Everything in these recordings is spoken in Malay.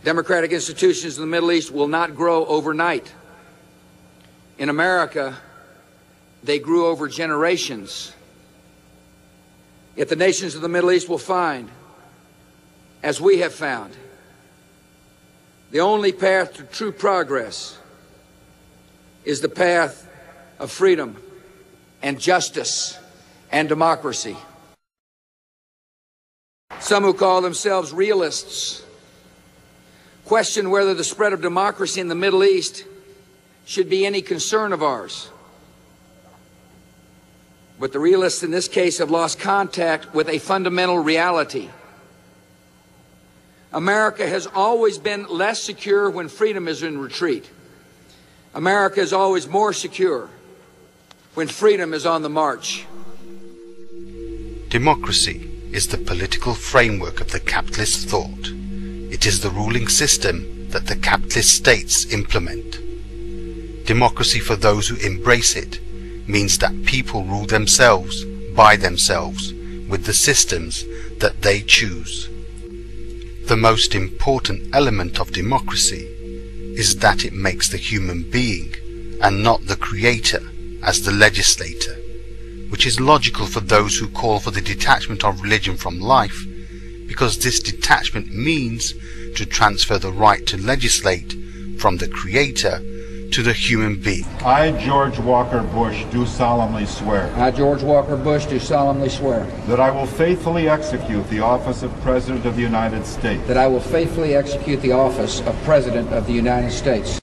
Democratic institutions in the Middle East will not grow overnight. In America, they grew over generations. Yet the nations of the Middle East will find, as we have found, the only path to true progress is the path of freedom and justice and democracy. Some who call themselves realists question whether the spread of democracy in the Middle East should be any concern of ours. But the realists in this case have lost contact with a fundamental reality. America has always been less secure when freedom is in retreat. America is always more secure when freedom is on the march. Democracy is the political framework of the capitalist thought. It is the ruling system that the capitalist states implement. Democracy for those who embrace it means that people rule themselves by themselves with the systems that they choose. The most important element of democracy is that it makes the human being and not the creator as the legislator, which is logical for those who call for the detachment of religion from life, because this detachment means to transfer the right to legislate from the creator to the human being. I, George Walker Bush, do solemnly swear. I, George Walker Bush, do solemnly swear. That I will faithfully execute the office of President of the United States. That I will faithfully execute the office of President of the United States.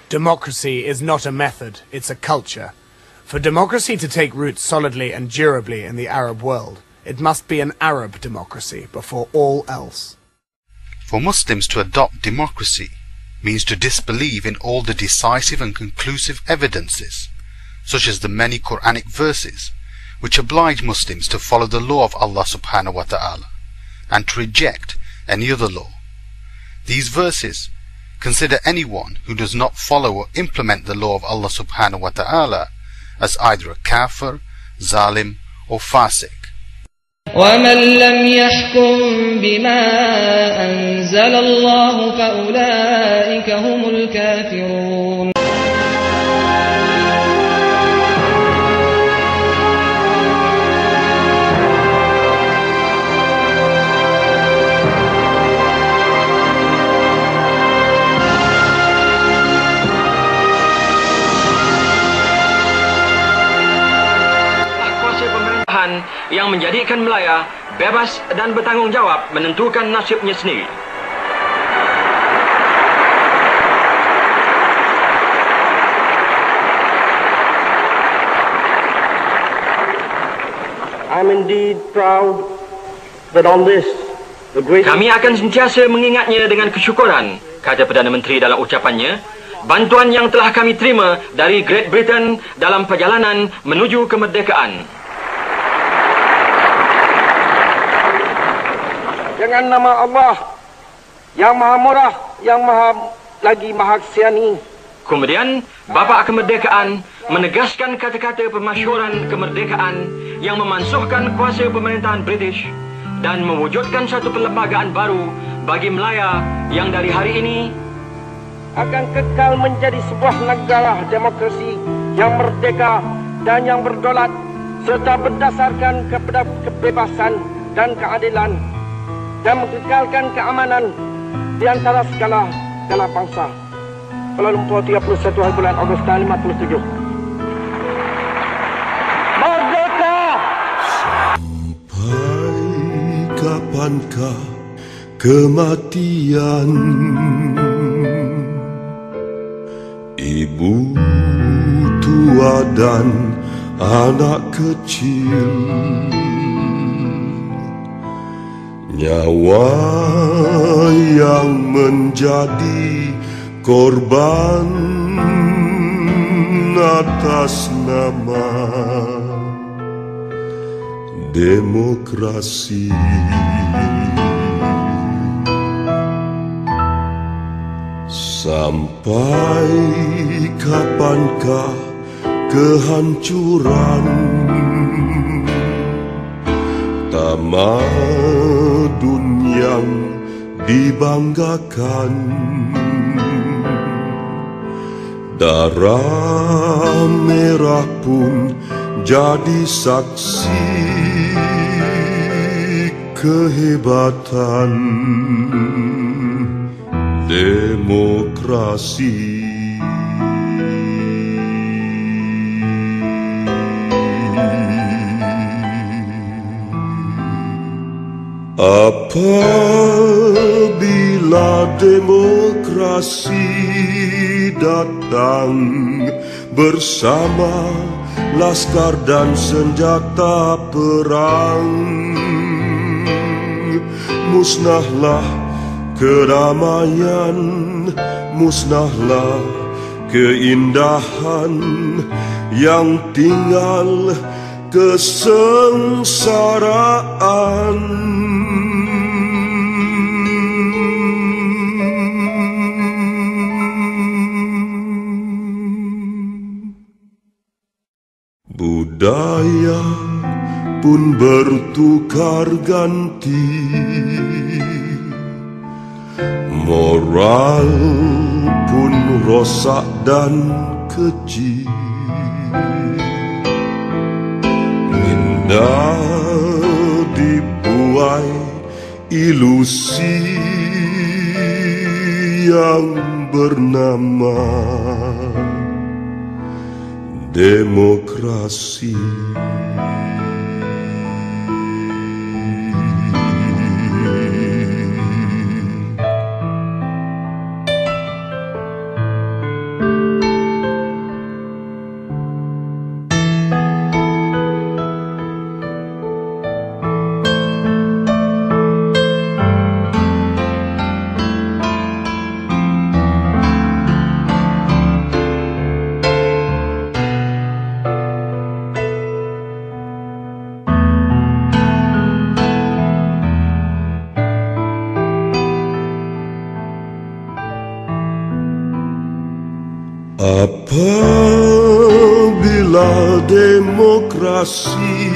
Democracy is not a method, it's a culture. For democracy to take root solidly and durably in the Arab world, it must be an Arab democracy before all else. For Muslims to adopt democracy means to disbelieve in all the decisive and conclusive evidences, such as the many Quranic verses, which oblige Muslims to follow the law of Allah subhanahu wa ta'ala, and to reject any other law. These verses consider anyone who does not follow or implement the law of Allah subhanahu wa ta'ala as either a kafir, zalim, or fasiq. ومن لم يحكم بما أنزل الله فأولئك هم الكافرون. Yang menjadikan Melaya bebas dan bertanggung jawab menentukan nasibnya sendiri. I'm indeed proud that on this, the great... Kami akan sentiasa mengingatnya dengan kesyukuran, kata Perdana Menteri dalam ucapannya, bantuan yang telah kami terima dari Great Britain dalam perjalanan menuju kemerdekaan. Dengan nama Allah yang Maha Murah, yang Maha Kasiani. Kemudian Bapa Kemerdekaan menegaskan kata-kata pemasyhuran kemerdekaan yang memansuhkan kuasa pemerintahan British dan mewujudkan satu perlembagaan baru bagi Melaya yang dari hari ini akan kekal menjadi sebuah negara demokrasi yang merdeka dan yang berdaulat serta berdasarkan kepada kebebasan dan keadilan, dan mengekalkan keamanan di antara segala bangsa. Kuala Lumpur, 31 hari bulan Ogos tahun 57. Merdeka! Sampai kapankah kematian? Ibu tua dan anak kecil, nyawa yang menjadi korban atas nama demokrasi. Sampai kapankah kehancuran? Tak Tamadun yang dibanggakan, darah merah pun jadi saksi kehebatan demokrasi. Apabila demokrasi datang bersama laskar dan senjata perang, musnahlah kedamaian, musnahlah keindahan, yang tinggal kesengsaraan. Budaya pun bertukar ganti, moral pun rosak dan keji. Indah dibuai ilusi yang bernama demokrasi. Apabila demokrasi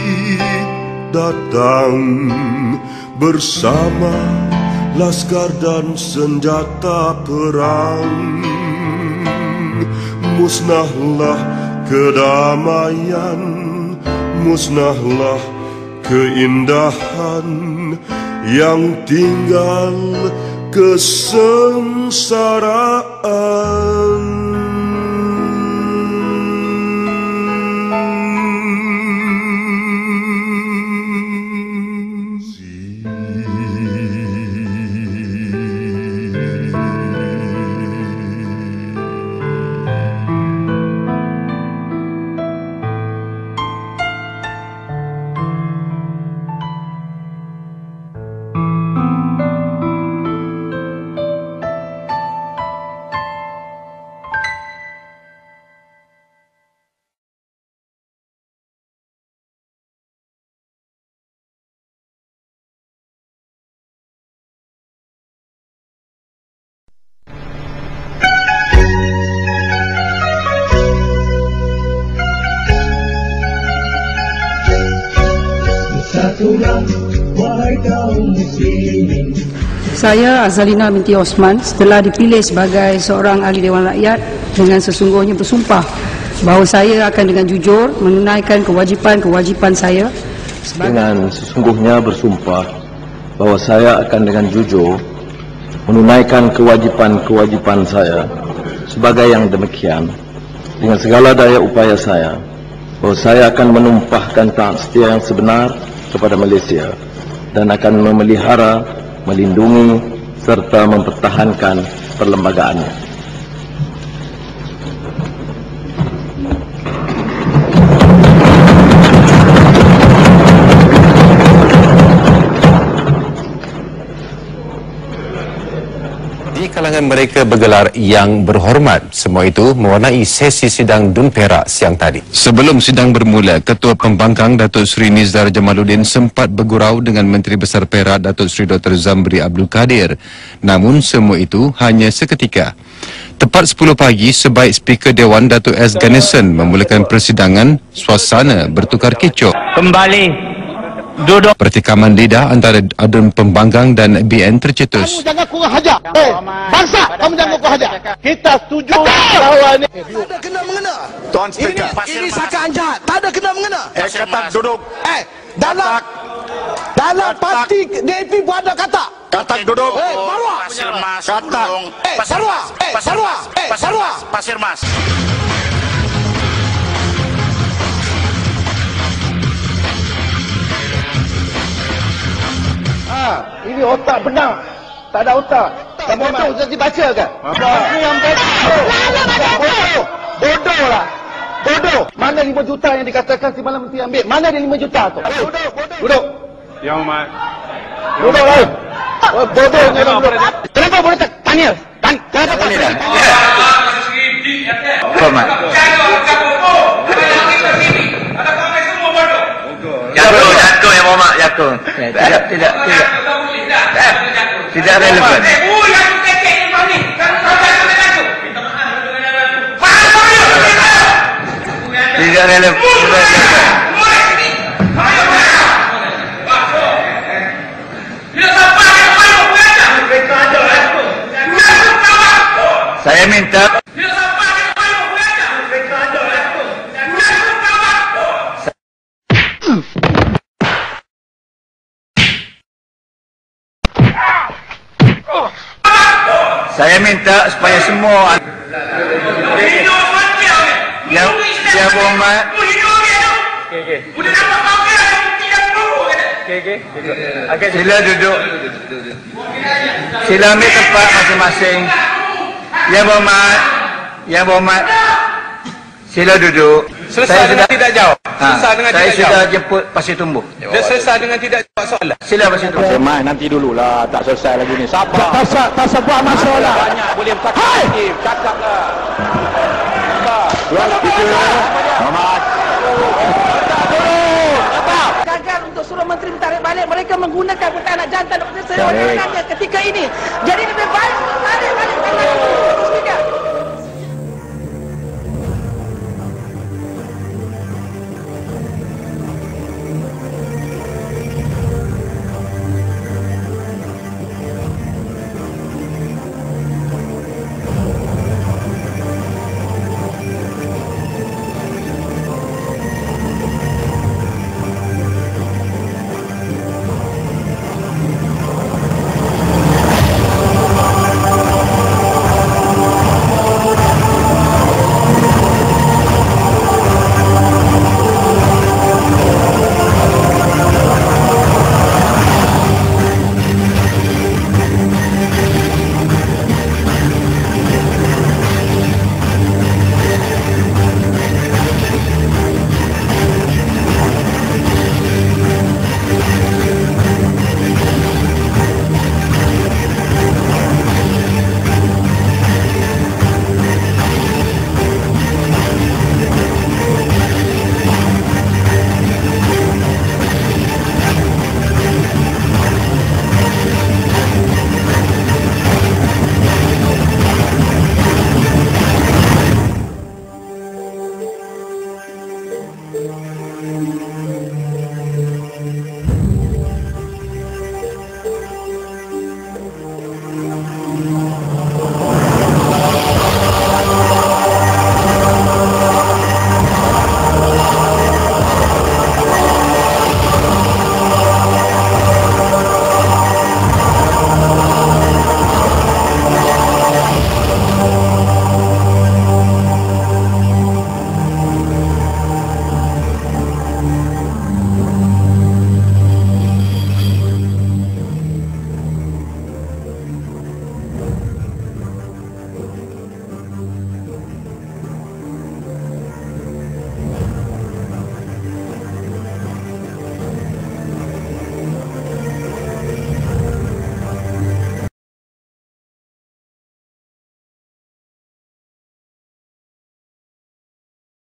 datang bersama laskar dan senjata perang, musnahlah kedamaian, musnahlah keindahan, yang tinggal kesengsaraan. Saya Azalina binti Osman setelah dipilih sebagai seorang ahli Dewan Rakyat dengan sesungguhnya bersumpah bahawa saya akan dengan jujur menunaikan kewajipan-kewajipan saya. Dengan sesungguhnya bersumpah bahawa saya akan dengan jujur menunaikan kewajipan-kewajipan saya sebagai yang demikian, dengan segala daya upaya saya, bahawa saya akan menumpahkan taat setia yang sebenar kepada Malaysia dan akan memelihara, melindungi serta mempertahankan perlembagaannya. Di kalangan mereka bergelar yang berhormat. Semua itu mewarnai sesi sidang Dun Perak siang tadi. Sebelum sidang bermula, Ketua Pembangkang Datuk Seri Nizar Jamaluddin sempat bergurau dengan Menteri Besar Perak Datuk Seri Dr. Zamri Abdul Kadir. Namun semua itu hanya seketika. Tepat 10 pagi, sebaik Speaker Dewan Datuk S. Ganesan memulakan persidangan, suasana bertukar kecoh. Kembali Duduk. Pertikaman lidah antara Adun Pembanggang dan BN tercetus. Kamu jangan kurang hajar. Bangsa, kamu jangan kurang hajar. Kita setuju bahawa ini. Tak ada kena mengena. Tuan Speaker. Ini sakaan jahat. Tak ada kena mengena. Kata duduk. Dalam parti DAP pun ada kata. Kata duduk. Sarwah. Pasir Mas. Kata. Sarwah. Pasir Mas. Ini otak benar. Tak ada otak. Tak bodoh sudah dibaca kan? Apa yang bodoh? Bodoh lah. Bodoh. Mana 5 juta yang dikatakan si Malam Menteri ambil? Mana dia 5 juta tu? Duduk. Yang Hormat. Duduk lah. Bodohnya lah. Kenapa boleh tanya? Kenapa tak boleh? Hormat. Jatuh yang Hormat, jatuh. Tidak relevan. Tidak relevan. Saya minta supaya semua yang Hormat sila duduk, sila ambil tempat masing-masing. Yang Hormat sila duduk. Selesai dengan tidak jawab. Saya sudah jemput Pasir Tumbuh. Dia selesai dengan tidak jawab soalan. Sila Pasir Tumbuh. Semai nanti dululah, tak selesai lagi ni. Sabar. Tak sebuah masalah. Banyak boleh bercakap lagi. Cakaplah. Tuan Speaker. Hormat. Gagal untuk suruh menteri tarik balik. Mereka menggunakan peta anak jantan untuk sewa ketika ini. Jadi